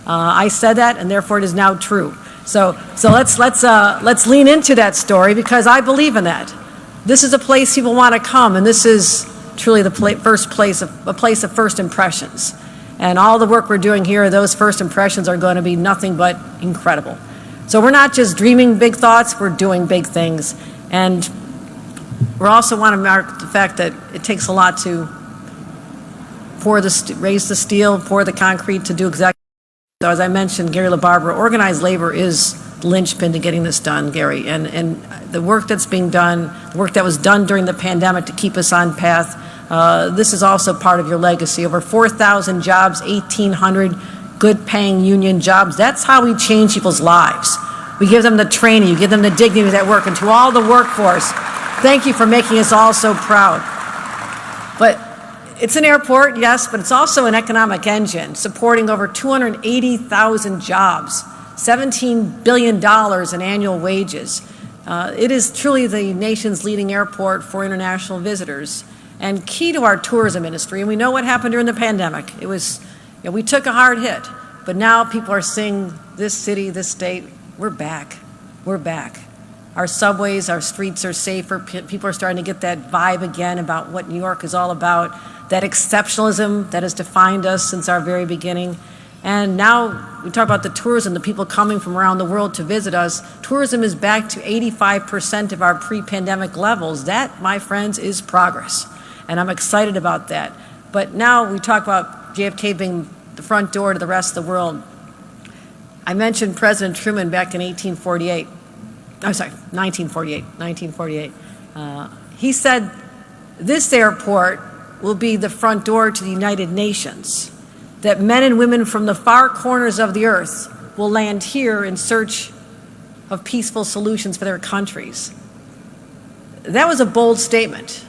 I said that, and therefore it is now true. So let's lean into that story, because I believe in that. This is a place people want to come, and this is truly the a place of first impressions. And all the work we're doing here, those first impressions are going to be nothing but incredible. So we're not just dreaming big thoughts, we're doing big things. And we also want to mark the fact that it takes a lot to raise the steel, pour the concrete, to do exactly. So as I mentioned, Gary LaBarbera, organized labor is the linchpin to getting this done, Gary. And the work that's being done, the work that was done during the pandemic to keep us on path, this is also part of your legacy. Over 4,000 jobs, 1,800 good-paying union jobs. That's how we change people's lives. We give them the training, you give them the dignity of that work. And to all the workforce, thank you for making us all so proud. But it's an airport, yes, but it's also an economic engine supporting over 280,000 jobs, $17 billion in annual wages. It is truly the nation's leading airport for international visitors and key to our tourism industry. And we know what happened during the pandemic. It was, we took a hard hit, but now people are seeing this city, this state, we're back. We're back. Our subways, our streets are safer. People are starting to get that vibe again about what New York is all about, that exceptionalism that has defined us since our very beginning. And now we talk about the tourism, the people coming from around the world to visit us. Tourism is back to 85% of our pre-pandemic levels. That, my friends, is progress. And I'm excited about that. But now we talk about JFK being the front door to the rest of the world. I mentioned President Truman back in 1948. He said, this airport will be the front door to the United Nations, that men and women from the far corners of the earth will land here in search of peaceful solutions for their countries. That was a bold statement,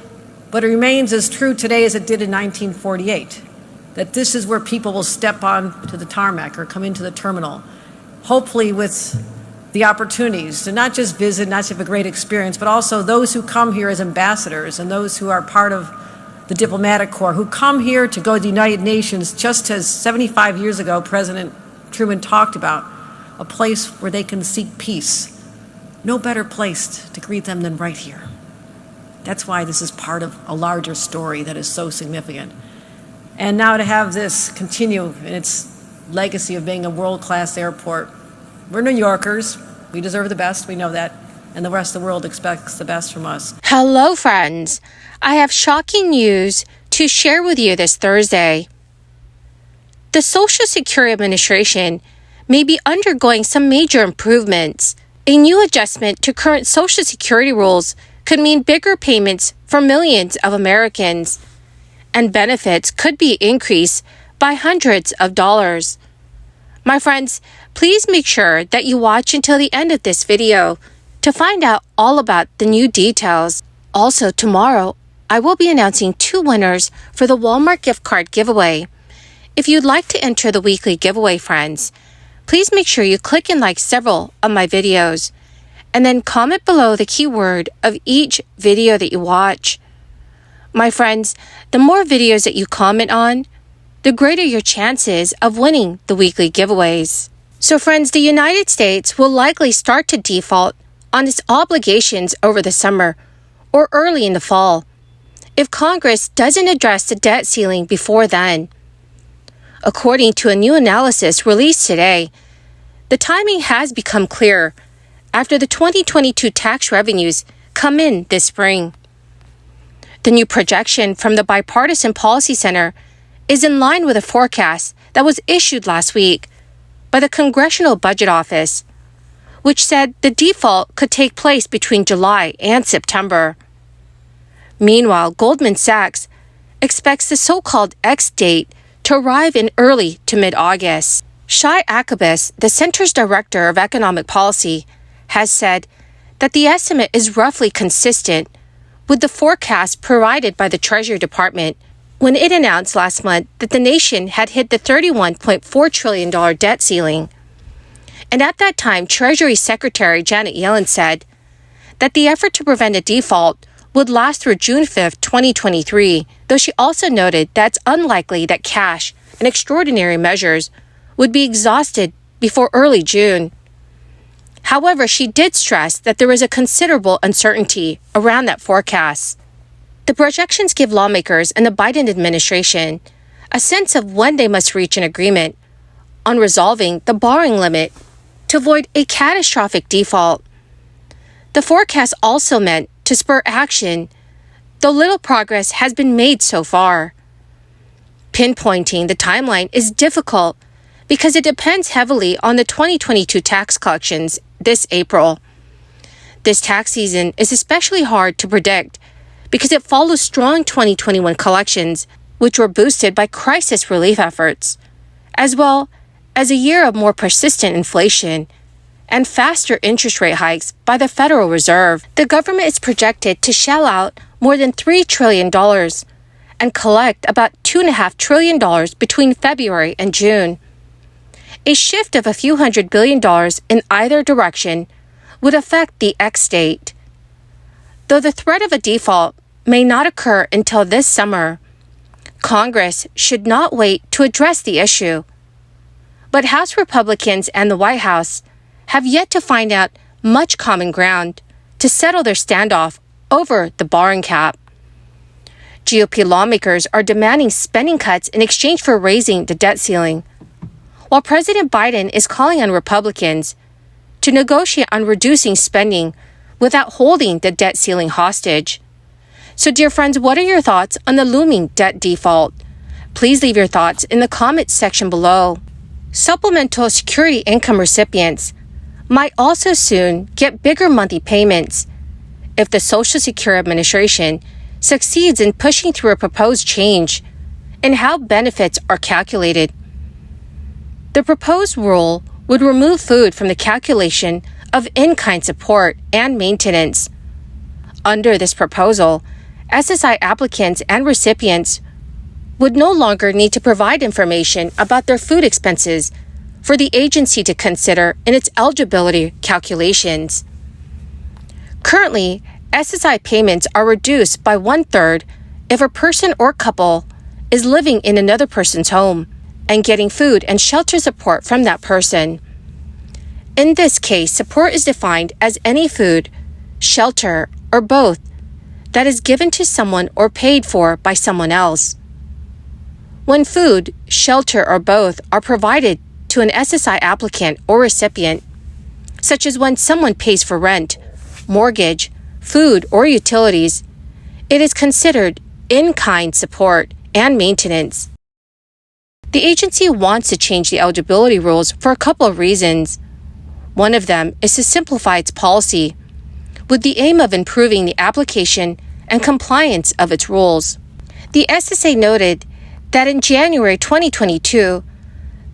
but it remains as true today as it did in 1948, that this is where people will step on to the tarmac or come into the terminal, hopefully with the opportunities to not just visit, not just have a great experience, but also those who come here as ambassadors and those who are part of the diplomatic corps, who come here to go to the United Nations, just as 75 years ago President Truman talked about, a place where they can seek peace. No better place to greet them than right here. That's why this is part of a larger story that is so significant. And now to have this continue in its legacy of being a world-class airport. We're New Yorkers. We deserve the best. We know that. And the rest of the world expects the best from us. Hello, friends. I have shocking news to share with you this Thursday. The Social Security Administration may be undergoing some major improvements. A new adjustment to current Social Security rules could mean bigger payments for millions of Americans, and benefits could be increased by hundreds of dollars. My friends, please make sure that you watch until the end of this video to find out all about the new details. Also, tomorrow, I will be announcing 2 winners for the Walmart gift card giveaway. If you'd like to enter the weekly giveaway, friends, please make sure you click and like several of my videos, and then comment below the keyword of each video that you watch. My friends, the more videos that you comment on, the greater your chances of winning the weekly giveaways. So friends, the United States will likely start to default on its obligations over the summer or early in the fall, if Congress doesn't address the debt ceiling before then. According to a new analysis released today, the timing has become clear after the 2022 tax revenues come in this spring. The new projection from the Bipartisan Policy Center is in line with a forecast that was issued last week by the Congressional Budget Office, which said the default could take place between July and September. Meanwhile, Goldman Sachs expects the so-called X date to arrive in early to mid-August. Shai Akabis, the center's director of economic policy, has said that the estimate is roughly consistent with the forecast provided by the Treasury Department when it announced last month that the nation had hit the $31.4 trillion debt ceiling. And at that time, Treasury Secretary Janet Yellen said that the effort to prevent a default would last through June 5, 2023, though she also noted that it's unlikely that cash and extraordinary measures would be exhausted before early June. However, she did stress that there is a considerable uncertainty around that forecast. The projections give lawmakers and the Biden administration a sense of when they must reach an agreement on resolving the borrowing limit to avoid a catastrophic default. The forecast also meant to spur action, though little progress has been made so far. Pinpointing the timeline is difficult because it depends heavily on the 2022 tax collections this April. This tax season is especially hard to predict because it follows strong 2021 collections, which were boosted by crisis relief efforts, as well as a year of more persistent inflation and faster interest rate hikes by the Federal Reserve. The government is projected to shell out more than $3 trillion and collect about $2.5 trillion between February and June. A shift of a few $100 billion in either direction would affect the X date. Though the threat of a default may not occur until this summer, Congress should not wait to address the issue. But House Republicans and the White House have yet to find out much common ground to settle their standoff over the borrowing cap. GOP lawmakers are demanding spending cuts in exchange for raising the debt ceiling, while President Biden is calling on Republicans to negotiate on reducing spending without holding the debt ceiling hostage. So, dear friends, what are your thoughts on the looming debt default? Please leave your thoughts in the comments section below. Supplemental Security income recipients might also soon get bigger monthly payments if the Social Security Administration succeeds in pushing through a proposed change in how benefits are calculated. The proposed rule would remove food from the calculation of in-kind support and maintenance. Under this proposal, SSI applicants and recipients would no longer need to provide information about their food expenses for the agency to consider in its eligibility calculations. Currently, SSI payments are reduced by 1/3 if a person or couple is living in another person's home and getting food and shelter support from that person. In this case, support is defined as any food, shelter, or both that is given to someone or paid for by someone else. When food, shelter, or both are provided to an SSI applicant or recipient, such as when someone pays for rent, mortgage, food, or utilities, it is considered in-kind support and maintenance. The agency wants to change the eligibility rules for a couple of reasons. One of them is to simplify its policy, with the aim of improving the application and compliance of its rules. The SSA noted that in January 2022,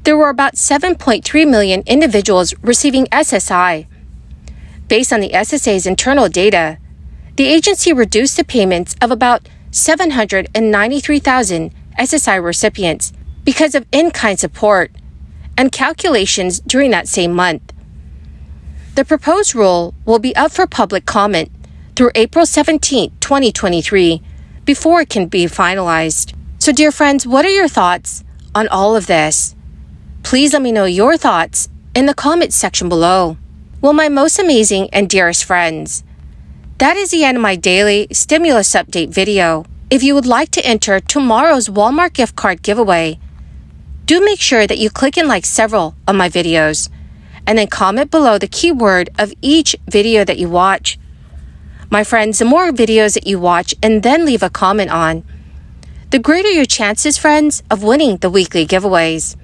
there were about 7.3 million individuals receiving SSI. Based on the SSA's internal data, the agency reduced the payments of about 793,000 SSI recipients because of in-kind support and calculations during that same month. The proposed rule will be up for public comment through April 17, 2023, before it can be finalized. So, dear friends, what are your thoughts on all of this? Please let me know your thoughts in the comments section below. Well, my most amazing and dearest friends, that is the end of my daily stimulus update video. If you would like to enter tomorrow's Walmart gift card giveaway, do make sure that you click and like several of my videos, and then comment below the keyword of each video that you watch. My friends, the more videos that you watch and then leave a comment on, the greater your chances, friends, of winning the weekly giveaways.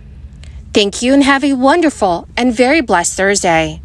Thank you and have a wonderful and very blessed Thursday.